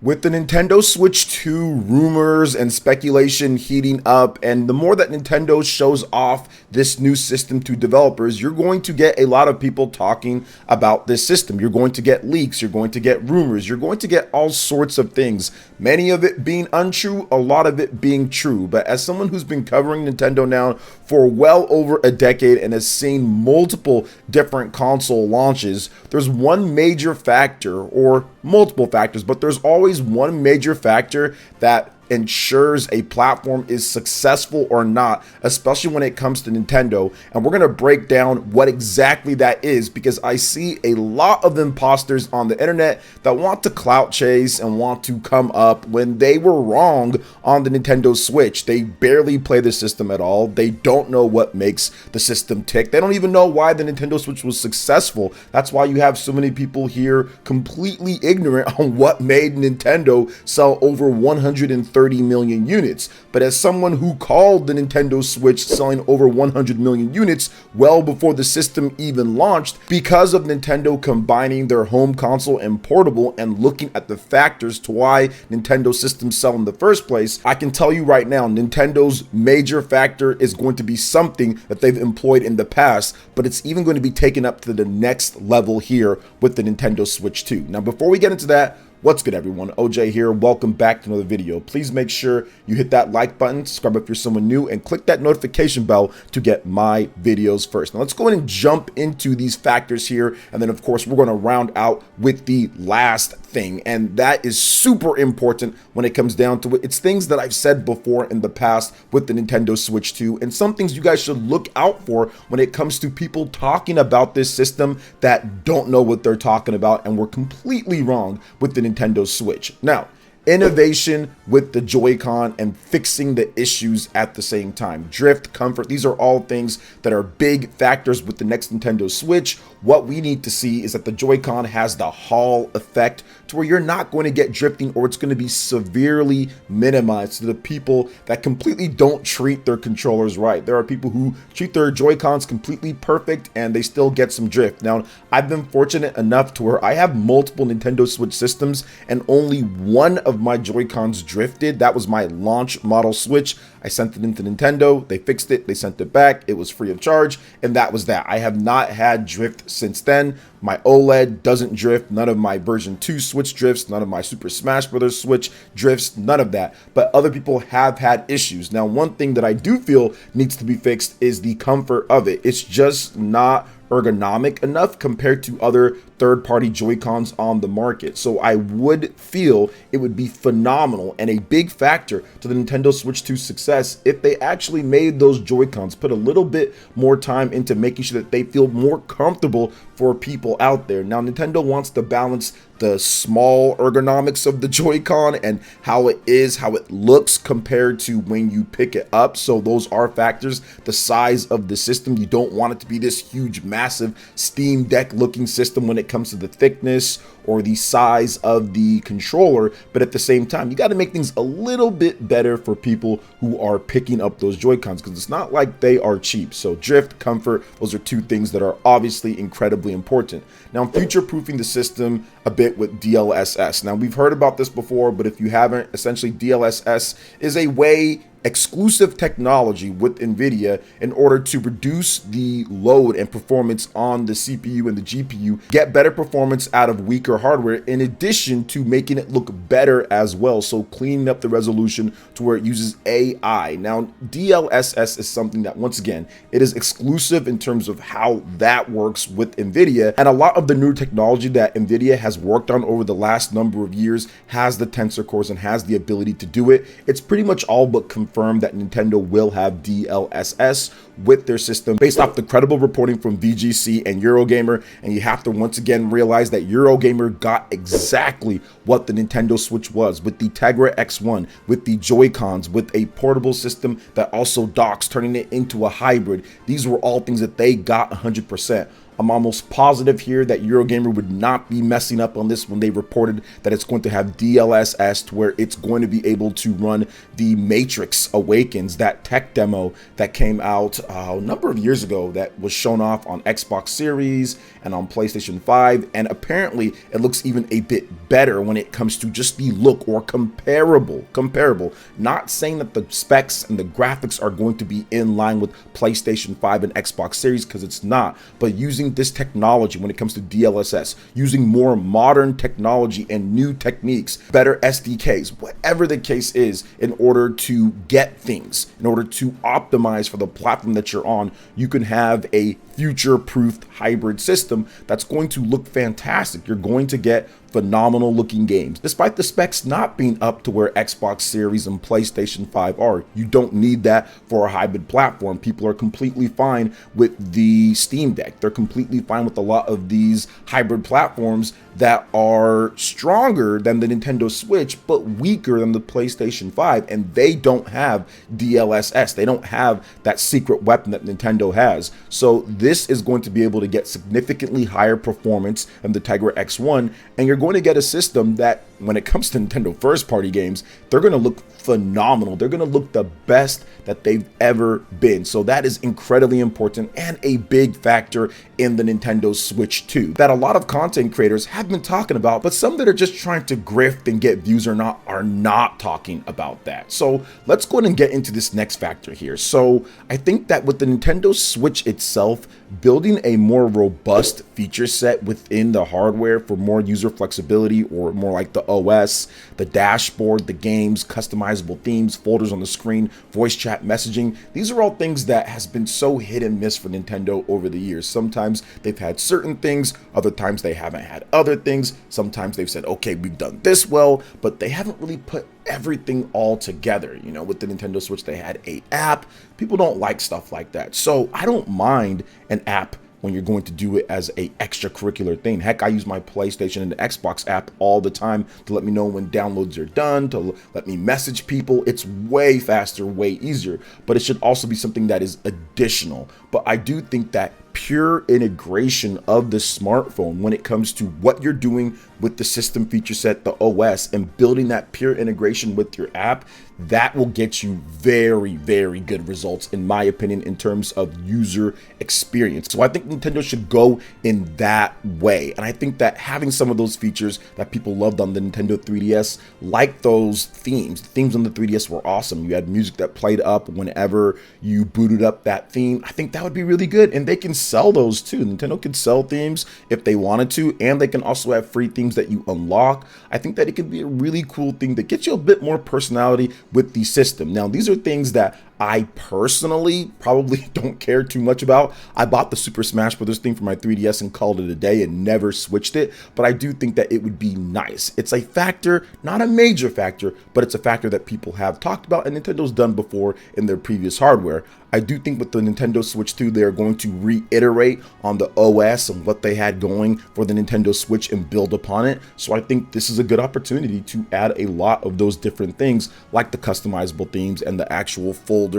With the Nintendo Switch 2 rumors and speculation heating up, and the more that Nintendo shows off this new system to developers, you're going to get a lot of people talking about this system. You're going to get leaks, you're going to get rumors, you're going to get all sorts of things, many of it being untrue, a lot of it being true. But as someone who's been covering Nintendo now for well over a decade and has seen multiple different console launches, there's one major factor, or multiple factors, but there's always one major factor that ensures a platform is successful or not, especially when it comes to Nintendo. And we're going to break down what exactly that is, because I see a lot of imposters on the internet that want to clout chase and want to come up when they were wrong on the Nintendo Switch. They barely play the system at all. They don't know what makes the system tick. They don't even know why the Nintendo Switch was successful. That's why you have so many people here completely ignorant on what made Nintendo sell over 130 million units. But as someone who called the Nintendo Switch selling over 100 million units well before the system even launched, because of Nintendo combining their home console and portable and looking at the factors to why Nintendo systems sell in the first place, I can tell you right now, Nintendo's major factor is going to be something that they've employed in the past, but it's even going to be taken up to the next level here with the Nintendo Switch 2. Now, before we get into that, what's good, everyone? OJ here. Welcome back to another video. Please make sure you hit that like button, subscribe if you're someone new, and click that notification bell to get my videos first. Now let's go ahead and jump into these factors here, and then of course we're going to round out with the last thing, and that is super important when it comes down to it. It's things that I've said before in the past with the Nintendo Switch 2, and some things you guys should look out for when it comes to people talking about this system that don't know what they're talking about and were completely wrong with the Nintendo Switch. Now, innovation with the Joy-Con and fixing the issues at the same time. Drift, comfort, these are all things that are big factors with the next Nintendo Switch. What we need to see is that the Joy-Con has the Hall effect to where you're not going to get drifting, or it's going to be severely minimized to the people that completely don't treat their controllers right. There are people who treat their Joy-Cons completely perfect and they still get some drift. Now, I've been fortunate enough to where I have multiple Nintendo Switch systems and only one of my Joy-Cons drifted. That was my launch model Switch. I sent it into Nintendo, they fixed it, they sent it back, it was free of charge, and that was that. I have not had drift since then. My OLED doesn't drift, none of my version 2 Switch drifts, none of my Super Smash Bros. Switch drifts, none of that. But other people have had issues. Now, one thing that I do feel needs to be fixed is the comfort of it. It's just not ergonomic enough compared to other third-party Joy-Cons on the market. So I would feel it would be phenomenal and a big factor to the Nintendo Switch 2 success if they actually made those Joy-Cons put a little bit more time into making sure that they feel more comfortable for people out there. Now, Nintendo wants to balance the small ergonomics of the Joy-Con and how it looks compared to when you pick it up. So those are factors. The size of the system, you don't want it to be this huge, massive Steam Deck looking system when it comes to the thickness or the size of the controller, but at the same time, you got to make things a little bit better for people who are picking up those Joy-Cons, because it's not like they are cheap. So drift, comfort, those are two things that are obviously incredibly important. Now, future-proofing the system a bit with Dlss. Now, we've heard about this before, but if you haven't, essentially Dlss is a way, exclusive technology with NVIDIA, in order to reduce the load and performance on the CPU and the GPU, get better performance out of weaker hardware, in addition to making it look better as well. So cleaning up the resolution to where it uses AI. Now, Dlss is something that, once again, it is exclusive in terms of how that works with NVIDIA, and a lot of the new technology that NVIDIA has worked on over the last number of years has the tensor cores and has the ability to do it. It's pretty much all but confirmed that Nintendo will have Dlss with their system based off the credible reporting from VGC and Eurogamer. And you have to once again realize that Eurogamer got exactly what the Nintendo Switch was, with the Tegra X1, with the Joy-Cons, with a portable system that also docks, turning it into a hybrid. These were all things that they got 100%. I'm almost positive here that Eurogamer would not be messing up on this when they reported that it's going to have DLSS, to where it's going to be able to run the Matrix Awakens, that tech demo that came out a number of years ago that was shown off on Xbox Series and on PlayStation 5, and apparently it looks even a bit better when it comes to just the look, or comparable. Not saying that the specs and the graphics are going to be in line with PlayStation 5 and Xbox Series, because it's not, but using this technology when it comes to DLSS, using more modern technology and new techniques, better SDKs, whatever the case is, in order to get things, in order to optimize for the platform that you're on, you can have a future-proofed hybrid system that's going to look fantastic. You're going to get phenomenal looking games, despite the specs not being up to where Xbox Series and PlayStation 5 are. You don't need that for a hybrid platform. People are completely fine with the Steam Deck. They're completely fine with a lot of these hybrid platforms that are stronger than the Nintendo Switch, but weaker than the PlayStation 5, and they don't have DLSS. They don't have that secret weapon that Nintendo has. So this is going to be able to get significantly higher performance than the Tegra X1, and you're going to get a system that, when it comes to Nintendo first-party games, they're going to look phenomenal. They're going to look the best that they've ever been. So that is incredibly important and a big factor in the Nintendo Switch 2 that a lot of content creators have been talking about, but some that are just trying to grift and get views or not are not talking about that. So let's go ahead and get into this next factor here. So I think that with the Nintendo Switch itself, building a more robust feature set within the hardware for more user flexibility, or more like the OS, the dashboard, the games, customizable themes, folders on the screen, voice chat messaging, these are all things that has been so hit and miss for Nintendo over the years. Sometimes they've had certain things, other times they haven't had other things. Sometimes they've said, okay, we've done this well, but they haven't really put everything all together. You know, with the Nintendo Switch, they had an app. People don't like stuff like that. So I don't mind an app when you're going to do it as a extracurricular thing. Heck, I use my PlayStation and the Xbox app all the time to let me know when downloads are done, to let me message people. It's way faster, way easier, but it should also be something that is additional. But I do think that pure integration of the smartphone when it comes to what you're doing with the system feature set, the OS, and building that pure integration with your app, that will get you very, very good results, in my opinion, in terms of user experience. So I think Nintendo should go in that way. And I think that having some of those features that people loved on the Nintendo 3DS, like those themes, the themes on the 3DS were awesome. You had music that played up whenever you booted up that theme. I think that would be really good. And they can sell those too. Nintendo can sell themes if they wanted to, and they can also have free themes that you unlock. I think that it could be a really cool thing that gets you a bit more personality with the system. Now, these are things that I personally probably don't care too much about. I bought the Super Smash Bros. Thing for my 3DS and called it a day and never switched it, but I do think that it would be nice. It's a factor, not a major factor, but it's a factor that people have talked about and Nintendo's done before in their previous hardware. I do think with the Nintendo Switch 2, they're going to reiterate on the OS and what they had going for the Nintendo Switch and build upon it. So I think this is a good opportunity to add a lot of those different things, like the customizable themes and the actual folders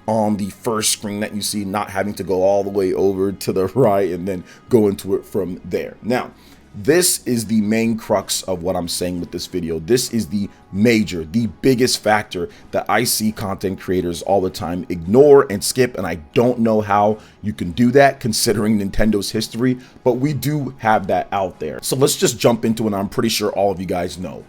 on the first screen that you see, not having to go all the way over to the right and then go into it from there. Now, this is the main crux of what I'm saying with this video. This is the biggest factor that I see content creators all the time ignore and skip, and I don't know how you can do that considering Nintendo's history, but we do have that out there. So let's just jump into it. I'm pretty sure all of you guys know.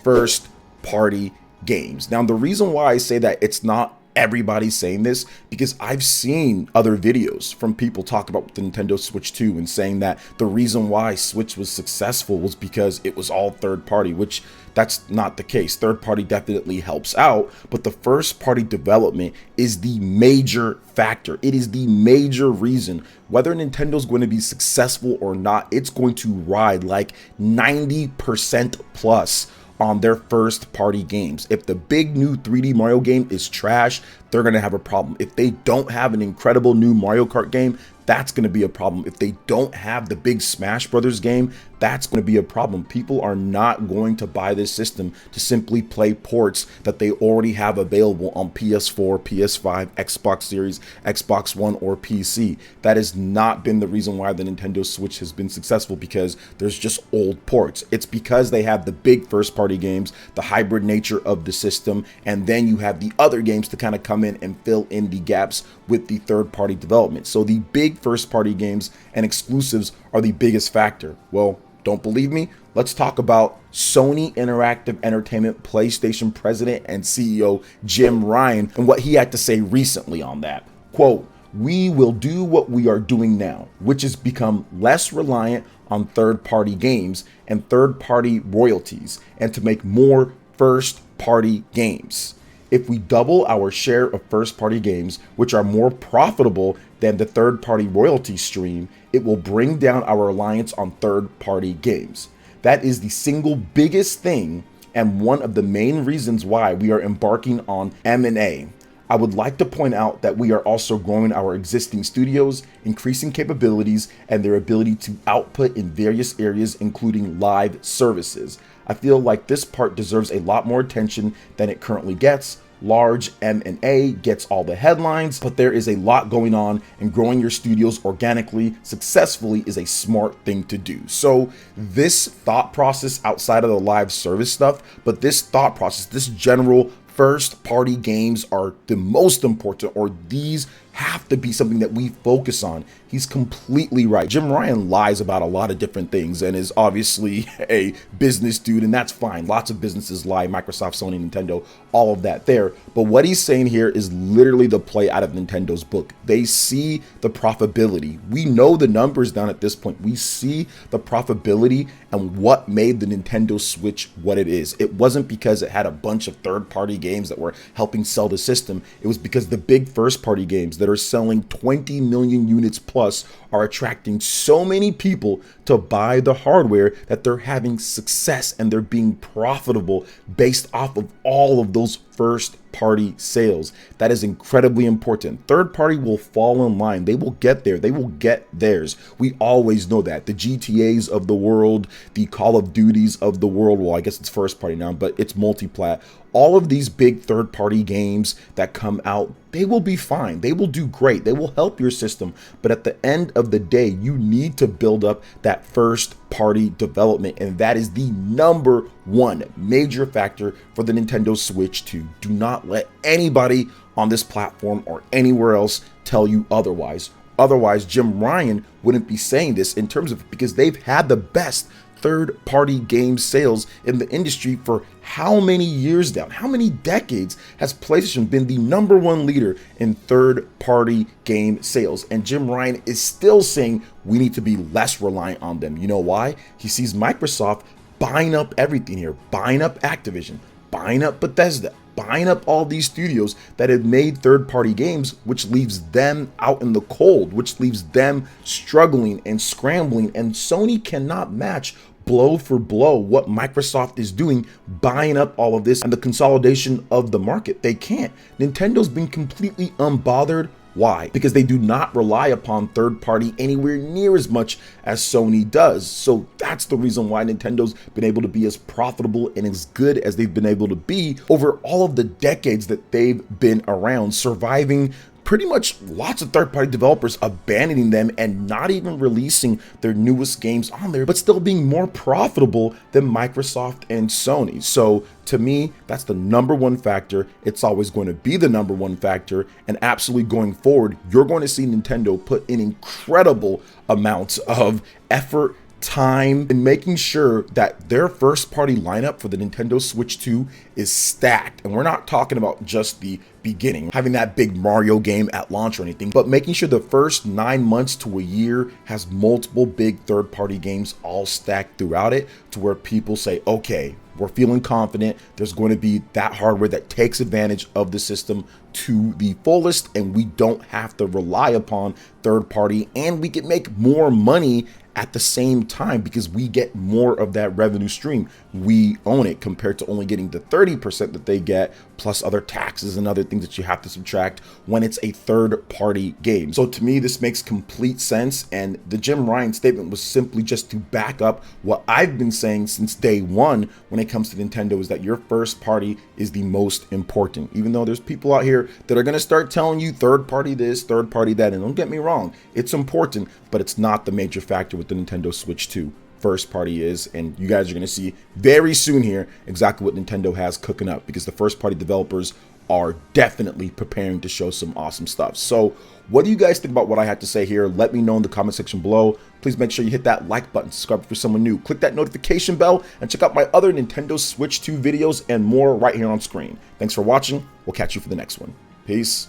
First party games. Now, the reason why I say that it's not everybody's saying this, because I've seen other videos from people talk about the Nintendo Switch 2 and saying that the reason why Switch was successful was because it was all third party, which that's not the case. Third party definitely helps out, but the first party development is the major factor. It is the major reason whether Nintendo's going to be successful or not. It's going to ride like 90% plus on their first party games. If the big new 3D Mario game is trash, they're going to have a problem. If they don't have an incredible new Mario Kart game, that's going to be a problem. If they don't have the big Smash Brothers game, that's going to be a problem. People are not going to buy this system to simply play ports that they already have available on PS4, PS5, Xbox Series, Xbox One, or PC. That has not been the reason why the Nintendo Switch has been successful, because there's just old ports. It's because they have the big first-party games, the hybrid nature of the system, and then you have the other games to kind of come in and fill in the gaps with the third-party development. So the big first-party games and exclusives are the biggest factor. Well, don't believe me? Let's talk about Sony Interactive Entertainment PlayStation President and CEO Jim Ryan and what he had to say recently on that. Quote, "We will do what we are doing now, which is become less reliant on third-party games and third-party royalties, and to make more first-party games. If we double our share of first-party games, which are more profitable than the third-party royalty stream, it will bring down our reliance on third-party games. That is the single biggest thing and one of the main reasons why we are embarking on M&A. I would like to point out that we are also growing our existing studios, increasing capabilities and their ability to output in various areas, including live services. I feel like this part deserves a lot more attention than it currently gets. Large M&A gets all the headlines, but there is a lot going on, and growing your studios organically, successfully is a smart thing to do." So this thought process outside of the live service stuff, but this thought process, this general first party games are the most important, or these have to be something that we focus on. He's completely right. Jim Ryan lies about a lot of different things and is obviously a business dude, and that's fine. Lots of businesses lie, Microsoft, Sony, Nintendo, all of that there. But what he's saying here is literally the play out of Nintendo's book. They see the profitability. We know the numbers down at this point. We see the profitability and what made the Nintendo Switch what it is. It wasn't because it had a bunch of third-party games that were helping sell the system. It was because the big first-party games that are selling 20 million units plus are attracting so many people to buy the hardware that they're having success and they're being profitable based off of all of those first party sales. That is incredibly important. Third party will fall in line. They will get there. They will get theirs. We always know that. The GTAs of the world, the Call of Duties of the world, well, I guess it's first party now, but it's multi-plat. All of these big third party games that come out, they will be fine. They will do great. They will help your system. But at the end of the day, you need to build up that first party development. And that is the number one major factor for the Nintendo Switch 2. Do not let anybody on this platform or anywhere else tell you otherwise. Otherwise, Jim Ryan wouldn't be saying this in terms of, because they've had the best third-party game sales in the industry for how many years now? How many decades has PlayStation been the number one leader in third-party game sales? And Jim Ryan is still saying we need to be less reliant on them. You know why? He sees Microsoft buying up everything here, buying up Activision, buying up Bethesda, buying up all these studios that have made third-party games, which leaves them out in the cold, which leaves them struggling and scrambling, and Sony cannot match blow for blow what Microsoft is doing, buying up all of this and the consolidation of the market. They can't. Nintendo's been completely unbothered. Why? Because they do not rely upon third party anywhere near as much as Sony does. So that's the reason why Nintendo's been able to be as profitable and as good as they've been able to be over all of the decades that they've been around, surviving pretty much lots of third-party developers abandoning them and not even releasing their newest games on there, but still being more profitable than Microsoft and Sony. So to me, that's the number one factor. It's always going to be the number one factor. And absolutely going forward, you're going to see Nintendo put in incredible amounts of effort, time, in making sure that their first party lineup for the Nintendo Switch 2 is stacked. And we're not talking about just the beginning, having that big Mario game at launch or anything, but making sure the first 9 months to a year has multiple big third party games all stacked throughout it, to where people say, okay, we're feeling confident there's going to be that hardware that takes advantage of the system to the fullest, and we don't have to rely upon third party, and we can make more money at the same time because we get more of that revenue stream. we own it, compared to only getting the 30% that they get, plus other taxes and other things that you have to subtract when it's a third-party game. So to me, this makes complete sense, and the Jim Ryan statement was simply just to back up what I've been saying since day one when it comes to Nintendo, is that your first party is the most important. Even though there's people out here that are going to start telling you third party this, third party that, and don't get me wrong, it's important, but it's not the major factor with the Nintendo Switch 2. First party is, and you guys are going to see very soon here exactly what Nintendo has cooking up, because the first party developers are definitely preparing to show some awesome stuff. So what do you guys think about what I had to say here? Let me know in the comment section below. Please make sure you hit that like button, subscribe if you're someone new, click that notification bell, and check out my other Nintendo Switch 2 videos and more right here on screen. Thanks for watching. We'll catch you for the next one. Peace.